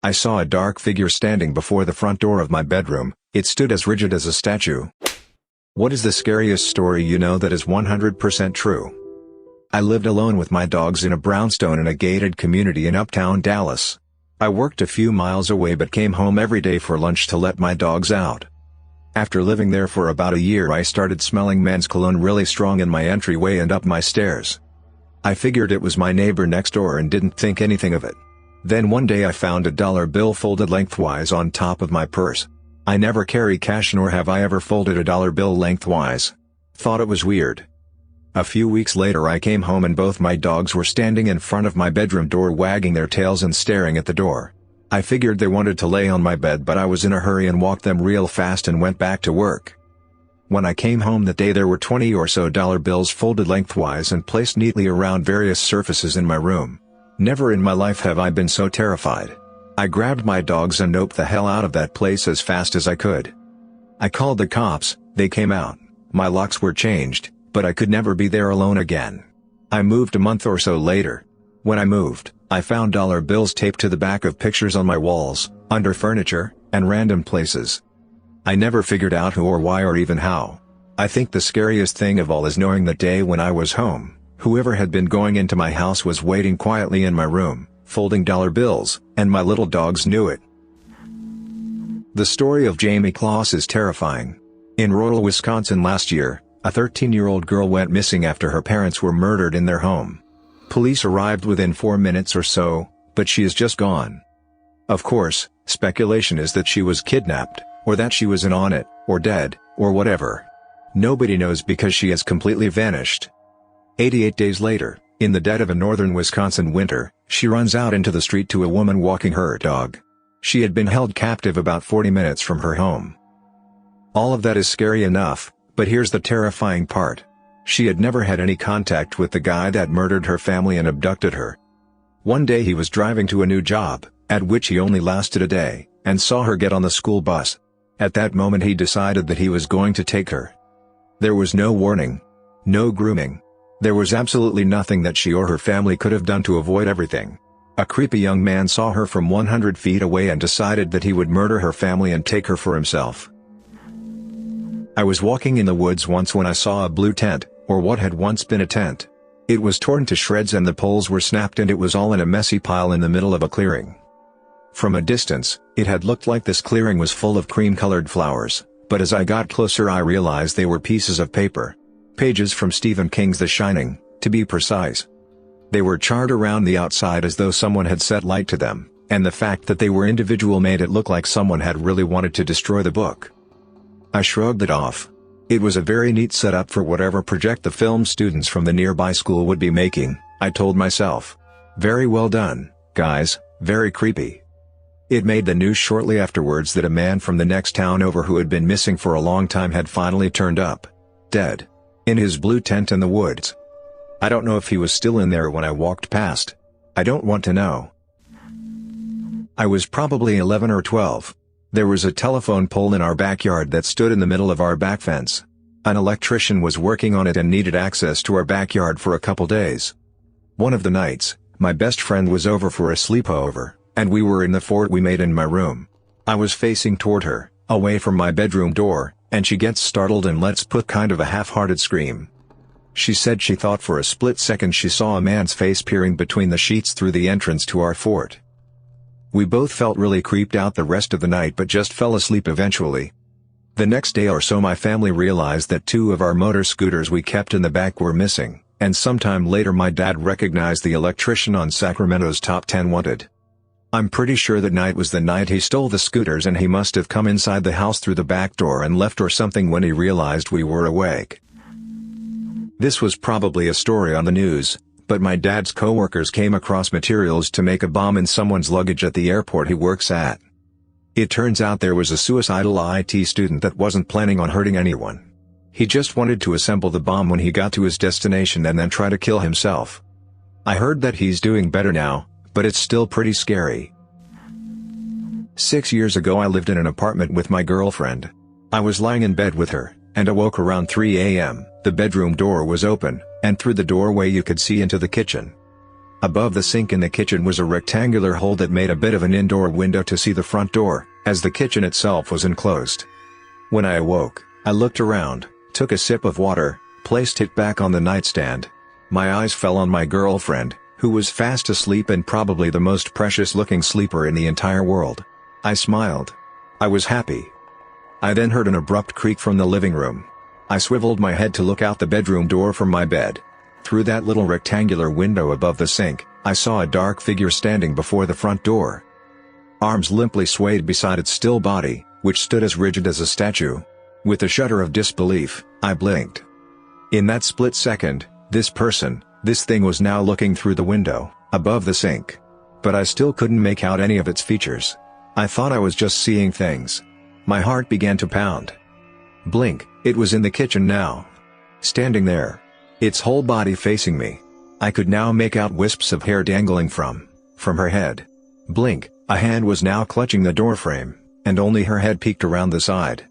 I saw a dark figure standing before the front door of my bedroom. It stood as rigid as a statue. What is the scariest story you know that is 100% true? I lived alone with my dogs in a brownstone in a gated community in uptown Dallas. I worked a few miles away but came home every day for lunch to let my dogs out. After living there for about a year, I started smelling men's cologne really strong in my entryway and up my stairs. I figured it was my neighbor next door and didn't think anything of it. Then one day I found a dollar bill folded lengthwise on top of my purse. I never carry cash, nor have I ever folded a dollar bill lengthwise. Thought it was weird. A few weeks later I came home and both my dogs were standing in front of my bedroom door wagging their tails and staring at the door. I figured they wanted to lay on my bed, but I was in a hurry and walked them real fast and went back to work. When I came home that day there were 20 or so dollar bills folded lengthwise and placed neatly around various surfaces in my room. Never in my life have I been so terrified. I grabbed my dogs and noped the hell out of that place as fast as I could. I called the cops, they came out, my locks were changed, but I could never be there alone again. I moved a month or so later. When I moved, I found dollar bills taped to the back of pictures on my walls, under furniture, and random places. I never figured out who or why or even how. I think the scariest thing of all is knowing that day when I was home, whoever had been going into my house was waiting quietly in my room, folding dollar bills, and my little dogs knew it. The story of Jamie Kloss is terrifying. In rural Wisconsin last year, a 13-year-old girl went missing after her parents were murdered in their home. Police arrived within 4 minutes or so, but she is just gone. Of course, speculation is that she was kidnapped, or that she was in on it, or dead, or whatever. Nobody knows because she has completely vanished. 88 days later, in the dead of a northern Wisconsin winter, she runs out into the street to a woman walking her dog. She had been held captive about 40 minutes from her home. All of that is scary enough, but here's the terrifying part. She had never had any contact with the guy that murdered her family and abducted her. One day he was driving to a new job, at which he only lasted a day, and saw her get on the school bus. At that moment he decided that he was going to take her. There was no warning. No grooming. There was absolutely nothing that she or her family could have done to avoid everything. A creepy young man saw her from 100 feet away and decided that he would murder her family and take her for himself. I was walking in the woods once when I saw a blue tent, or what had once been a tent. It was torn to shreds and the poles were snapped and it was all in a messy pile in the middle of a clearing. From a distance, it had looked like this clearing was full of cream-colored flowers, but as I got closer I realized they were pieces of paper. Pages from Stephen King's The Shining, to be precise. They were charred around the outside as though someone had set light to them, and the fact that they were individual made it look like someone had really wanted to destroy the book. I shrugged it off. It was a very neat setup for whatever project the film students from the nearby school would be making, I told myself. Very well done, guys, very creepy. It made the news shortly afterwards that a man from the next town over who had been missing for a long time had finally turned up. Dead. In his blue tent in the woods. I don't know if he was still in there when I walked past. I don't want to know. I was probably 11 or 12. There was a telephone pole in our backyard that stood in the middle of our back fence. An electrician was working on it and needed access to our backyard for a couple days. One of the nights, my best friend was over for a sleepover, and we were in the fort we made in my room. I was facing toward her, away from my bedroom door, and she gets startled and lets put kind of a half-hearted scream. She said she thought for a split second she saw a man's face peering between the sheets through the entrance to our fort. We both felt really creeped out the rest of the night but just fell asleep eventually. The next day or so my family realized that 2 of our motor scooters we kept in the back were missing, and sometime later my dad recognized the electrician on Sacramento's Top 10 Wanted. I'm pretty sure that night was the night he stole the scooters and he must have come inside the house through the back door and left or something when he realized we were awake. This was probably a story on the news, but my dad's coworkers came across materials to make a bomb in someone's luggage at the airport he works at. It turns out there was a suicidal IT student that wasn't planning on hurting anyone. He just wanted to assemble the bomb when he got to his destination and then try to kill himself. I heard that he's doing better now, but it's still pretty scary. 6 years ago I lived in an apartment with my girlfriend. I was lying in bed with her, and awoke around 3 a.m. The bedroom door was open, and through the doorway you could see into the kitchen. Above the sink in the kitchen was a rectangular hole that made a bit of an indoor window to see the front door, as the kitchen itself was enclosed. When I awoke, I looked around, took a sip of water, placed it back on the nightstand. My eyes fell on my girlfriend, who was fast asleep and probably the most precious-looking sleeper in the entire world. I smiled. I was happy. I then heard an abrupt creak from the living room. I swiveled my head to look out the bedroom door from my bed. Through that little rectangular window above the sink, I saw a dark figure standing before the front door. Arms limply swayed beside its still body, which stood as rigid as a statue. With a shudder of disbelief, I blinked. In that split second, this thing was now looking through the window, above the sink. But I still couldn't make out any of its features. I thought I was just seeing things. My heart began to pound. Blink, it was in the kitchen now. Standing there. Its whole body facing me. I could now make out wisps of hair dangling from her head. Blink, a hand was now clutching the doorframe, and only her head peeked around the side.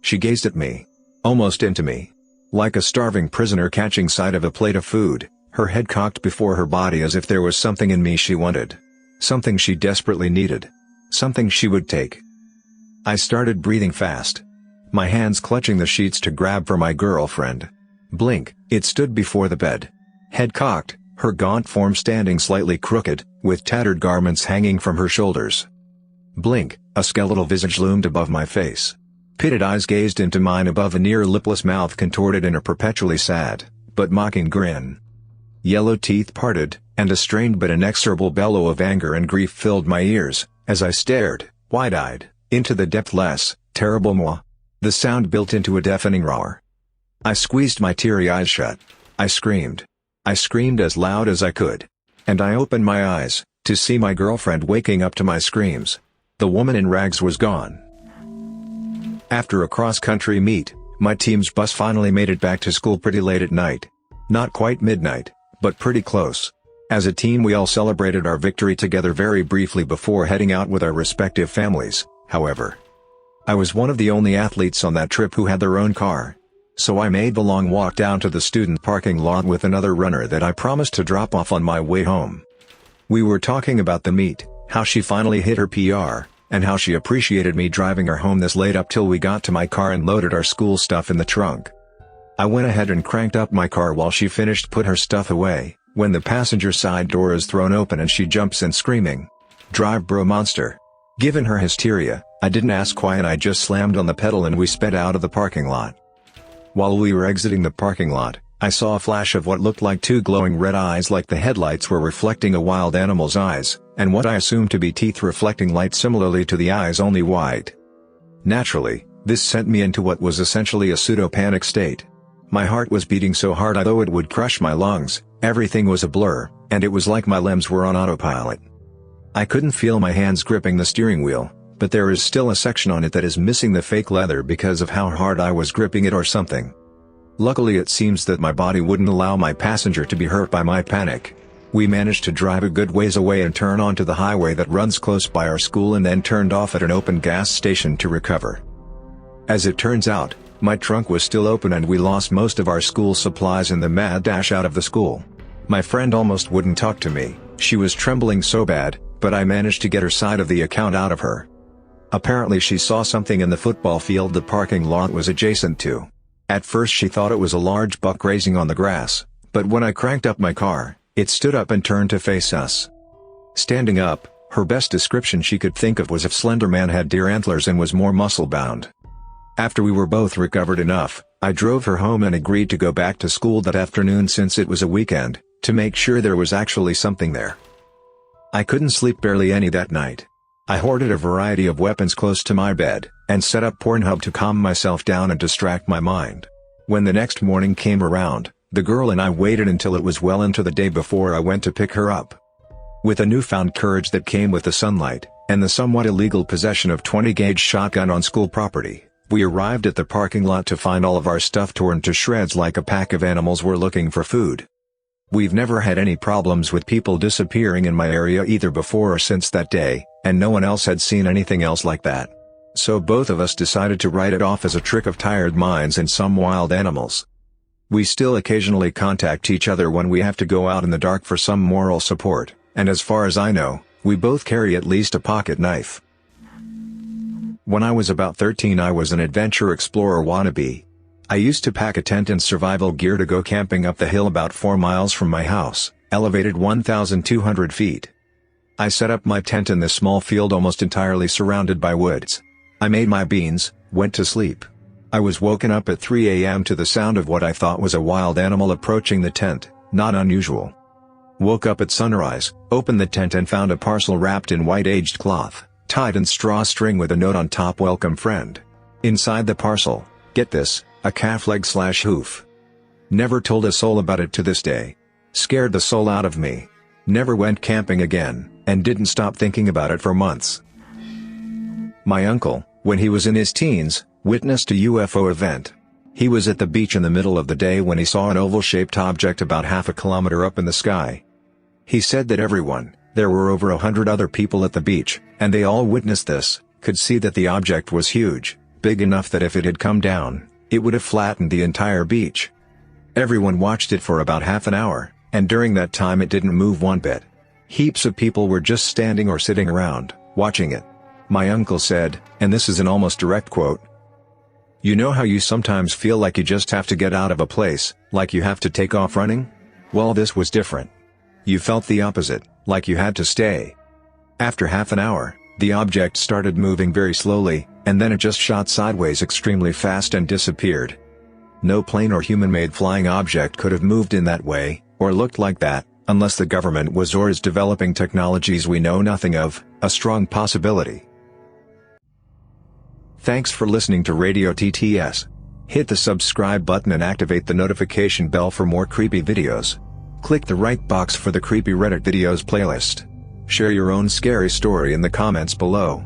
She gazed at me. Almost into me. Like a starving prisoner catching sight of a plate of food, her head cocked before her body as if there was something in me she wanted. Something she desperately needed. Something she would take. I started breathing fast. My hands clutching the sheets to grab for my girlfriend. Blink, it stood before the bed. Head cocked, her gaunt form standing slightly crooked, with tattered garments hanging from her shoulders. Blink, a skeletal visage loomed above my face. Pitted eyes gazed into mine above a near lipless mouth contorted in a perpetually sad, but mocking grin. Yellow teeth parted, and a strained but inexorable bellow of anger and grief filled my ears, as I stared, wide-eyed, into the depthless, terrible maw. The sound built into a deafening roar. I squeezed my teary eyes shut. I screamed. I screamed as loud as I could. And I opened my eyes, to see my girlfriend waking up to my screams. The woman in rags was gone. After a cross-country meet, my team's bus finally made it back to school pretty late at night. Not quite midnight, but pretty close. As a team we all celebrated our victory together very briefly before heading out with our respective families, however. I was one of the only athletes on that trip who had their own car. So I made the long walk down to the student parking lot with another runner that I promised to drop off on my way home. We were talking about the meet, how she finally hit her PR, and how she appreciated me driving her home this late up till we got to my car and loaded our school stuff in the trunk. I went ahead and cranked up my car while she finished put her stuff away, when the passenger side door is thrown open and she jumps in screaming, "Drive bro monster." Given her hysteria, I didn't ask why and I just slammed on the pedal and we sped out of the parking lot. While we were exiting the parking lot, I saw a flash of what looked like two glowing red eyes like the headlights were reflecting a wild animal's eyes, and what I assumed to be teeth reflecting light similarly to the eyes only white. Naturally, this sent me into what was essentially a pseudo-panic state. My heart was beating so hard I thought it would crush my lungs, everything was a blur, and it was like my limbs were on autopilot. I couldn't feel my hands gripping the steering wheel, but there is still a section on it that is missing the fake leather because of how hard I was gripping it or something. Luckily it seems that my body wouldn't allow my passenger to be hurt by my panic. We managed to drive a good ways away and turn onto the highway that runs close by our school and then turned off at an open gas station to recover. As it turns out, my trunk was still open and we lost most of our school supplies in the mad dash out of the school. My friend almost wouldn't talk to me, she was trembling so bad, but I managed to get her side of the account out of her. Apparently she saw something in the football field the parking lot was adjacent to. At first she thought it was a large buck grazing on the grass, but when I cranked up my car, it stood up and turned to face us. Standing up, her best description she could think of was if Slender Man had deer antlers and was more muscle-bound. After we were both recovered enough, I drove her home and agreed to go back to school that afternoon since it was a weekend, to make sure there was actually something there. I couldn't sleep barely any that night. I hoarded a variety of weapons close to my bed, and set up Pornhub to calm myself down and distract my mind. When the next morning came around, the girl and I waited until it was well into the day before I went to pick her up. With a newfound courage that came with the sunlight, and the somewhat illegal possession of 20-gauge shotgun on school property, we arrived at the parking lot to find all of our stuff torn to shreds like a pack of animals were looking for food. We've never had any problems with people disappearing in my area either before or since that day, and no one else had seen anything else like that. So both of us decided to write it off as a trick of tired minds and some wild animals. We still occasionally contact each other when we have to go out in the dark for some moral support, and as far as I know, we both carry at least a pocket knife. When I was about 13, I was an adventure explorer wannabe. I used to pack a tent and survival gear to go camping up the hill about 4 miles from my house, elevated 1,200 feet. I set up my tent in this small field almost entirely surrounded by woods. I made my beans, went to sleep. I was woken up at 3 a.m. to the sound of what I thought was a wild animal approaching the tent, not unusual. Woke up at sunrise, opened the tent and found a parcel wrapped in white aged cloth, tied in straw string with a note on top, "Welcome friend." Inside the parcel, get this, a calf leg/hoof. Never told a soul about it to this day. Scared the soul out of me. Never went camping again, and didn't stop thinking about it for months. My uncle, when he was in his teens, witnessed a UFO event. He was at the beach in the middle of the day when he saw an oval-shaped object about half a kilometer up in the sky. He said that everyone, there were over 100 other people at the beach, and they all witnessed this, could see that the object was huge, big enough that if it had come down, it would have flattened the entire beach. Everyone watched it for about half an hour, and during that time it didn't move one bit. Heaps of people were just standing or sitting around, watching it. My uncle said, and this is an almost direct quote, "You know how you sometimes feel like you just have to get out of a place, like you have to take off running? Well, this was different. You felt the opposite, like you had to stay." After half an hour, the object started moving very slowly, and then it just shot sideways extremely fast and disappeared. No plane or human-made flying object could have moved in that way, or looked like that, unless the government was or is developing technologies we know nothing of, a strong possibility. Thanks for listening to Radio TTS. Hit the subscribe button and activate the notification bell for more creepy videos. Click the right box for the creepy Reddit videos playlist. Share your own scary story in the comments below.